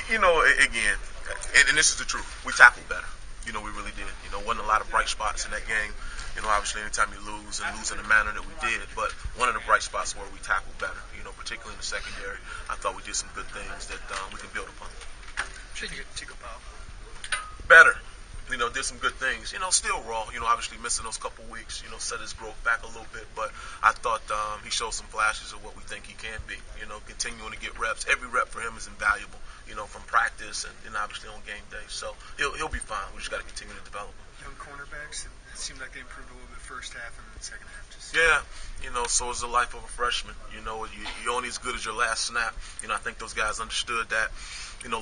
Again, and this is the truth. We tackled better. We really did. Wasn't a lot of bright spots in that game. Obviously anytime you lose in the manner that we did, but one of the bright spots where we tackled better, particularly in the secondary. I thought we did some good things that we can build upon. Should you take a bow? Better. Did some good things. Still raw. Obviously missing those couple weeks, set his growth back a little bit. But I thought he showed some flashes of what we think he can be. Continuing to get reps. Every rep for him is invaluable, from practice and obviously on game day. So he'll be fine. We just got to continue to develop him. Young cornerbacks, it seemed like they improved a little bit first half and then second half. Yeah, so is the life of a freshman. You're only as good as your last snap. I think those guys understood that,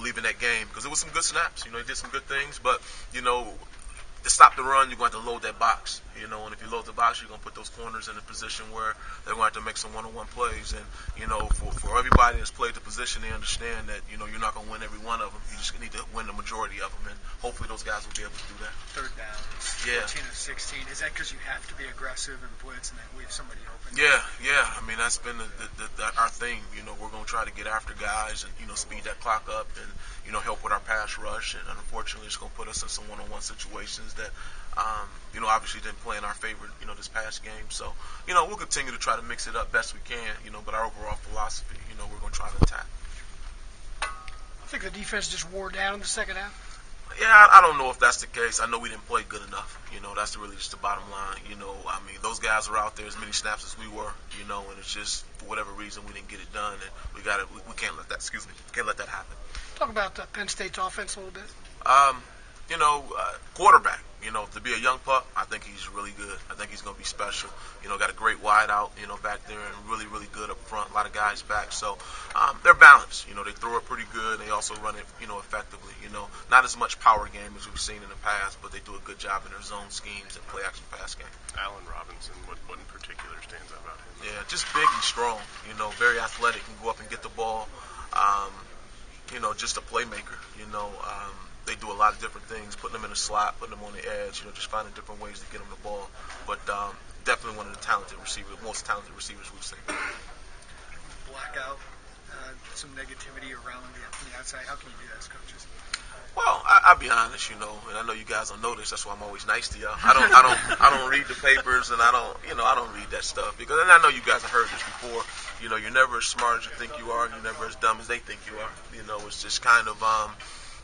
leaving that game because it was some good snaps. He did some good things, but, to stop the run, you're going to have to load that box, and if you load the box, you're going to put those corners in a position where they're going to have to make some one-on-one plays, and, for everybody that's played the position, they understand that, you're not going to win every one of them. You just need to win the majority of them, and hopefully those guys will be able to do that. Third downs, 14 of 16. Is that because you have to be aggressive and blitz and then leave somebody open? Yeah. I mean, that's been our thing. We're going to try to get after guys and, speed that clock up and, help with our pass rush, and unfortunately it's going to put us in some one-on-one situations that, obviously didn't play in our favor, this past game. So, we'll continue to try to mix it up best we can, but our overall philosophy, we're going to try to attack. I think the defense just wore down in the second half. Yeah, I don't know if that's the case. I know we didn't play good enough. That's really just the bottom line. I mean, those guys were out there as many snaps as we were, and it's just for whatever reason we didn't get it done, and we can't let that. Can't let that happen. Talk about Penn State's offense a little bit. Quarterback. To be a young pup, I think he's really good. I think he's going to be special. Got a great wide out, back there, and really, really good up front. A lot of guys back. So they're balanced. They throw it pretty good. They also run it, effectively. Not as much power game as we've seen in the past, but they do a good job in their zone schemes and play action pass game. Allen Robinson, what in particular stands out about him? Yeah, just big and strong. Very athletic. Can go up and get the ball. Just a playmaker. They do a lot of different things, putting them in a slot, putting them on the edge, just finding different ways to get them the ball. But definitely one of the most talented receivers we've seen. Blackout, some negativity around the outside. How can you do that as coaches? Well, I'll be honest, and I know you guys don't know this. That's why I'm always nice to y'all. I don't read the papers, and I don't read that stuff because, and I know you guys have heard this before. You're never as smart as you think you are, and you're never as dumb as they think you are. It's just kind of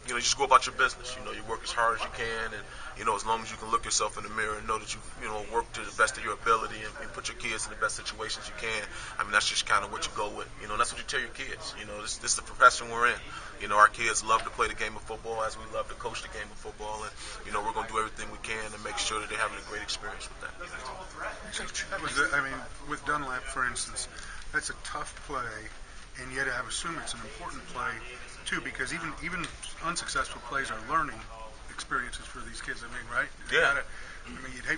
you just go about your business. You work as hard as you can, and as long as you can look yourself in the mirror and know that you work to the best of your ability and put your kids in the best situations you can. I mean, that's just kind of what you go with. That's what you tell your kids. This is the profession we're in. Our kids love to play the game of football as we love to coach the game of football, and we're going to do everything we can to make sure that they're having a great experience with that. With Dunlap, for instance, that's a tough play, and yet I assume it's an important play too, because even unsuccessful plays are learning experiences for these kids. I mean, right? Yeah.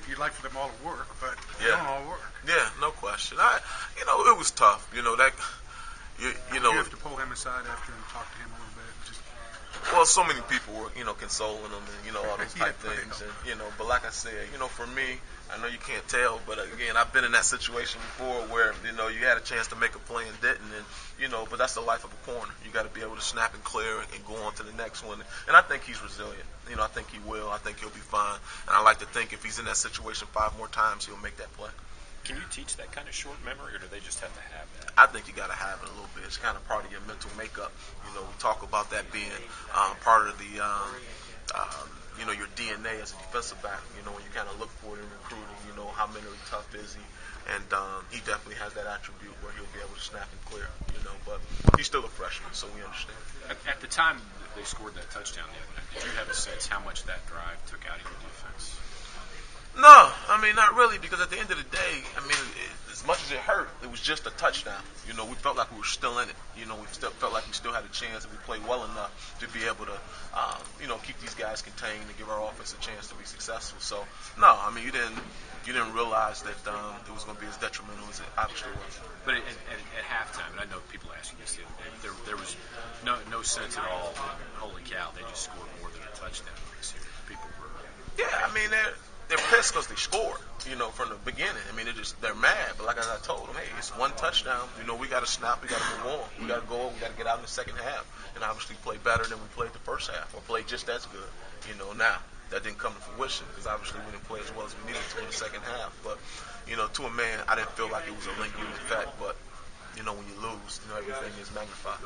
You'd like for them all to work, but they yeah. don't all work. Yeah, no question. It was tough. You have to pull him aside after and talk to him a little bit. Well, so many people were, consoling him and, all those type things. And, but like I said, for me, I know you can't tell, but again, I've been in that situation before where, you had a chance to make a play and didn't. And, but that's the life of a corner. You got to be able to snap and clear and go on to the next one. And I think he's resilient. I think he will. I think he'll be fine. And I like to think if he's in that situation 5 more times, he'll make that play. Can you teach that kind of short memory, or do they just have to have that? I think you got to have it a little bit. It's kind of part of your mental makeup. We talk about that being part of the, your DNA as a defensive back. When you kind of look for it in recruiting, how mentally tough is he? And he definitely has that attribute where he'll be able to snap and clear. But he's still a freshman, so we understand. At the time they scored that touchdown the other night, did you have a sense how much that drive took out of your defense? No, not really, because at the end of the day, as much as it hurt, it was just a touchdown. We felt like we were still in it. We still felt like we still had a chance if we played well enough to be able to, keep these guys contained and give our offense a chance to be successful. So, no, you didn't realize that it was going to be as detrimental as it obviously was. But at halftime, and I know people asked you this the other day, there was no sense at all that, holy cow, they just scored more than a touchdown this year. People were... Yeah, they're pissed because they scored, from the beginning. I mean, they're mad. But like as I told them, hey, it's one touchdown. We got to snap. We got to move on. We got to go. We got to get out in the second half and obviously play better than we played the first half, or play just as good. Now that didn't come to fruition because obviously we didn't play as well as we needed to in the second half. But to a man, I didn't feel like it was a lingering effect. But when you lose, everything is magnified.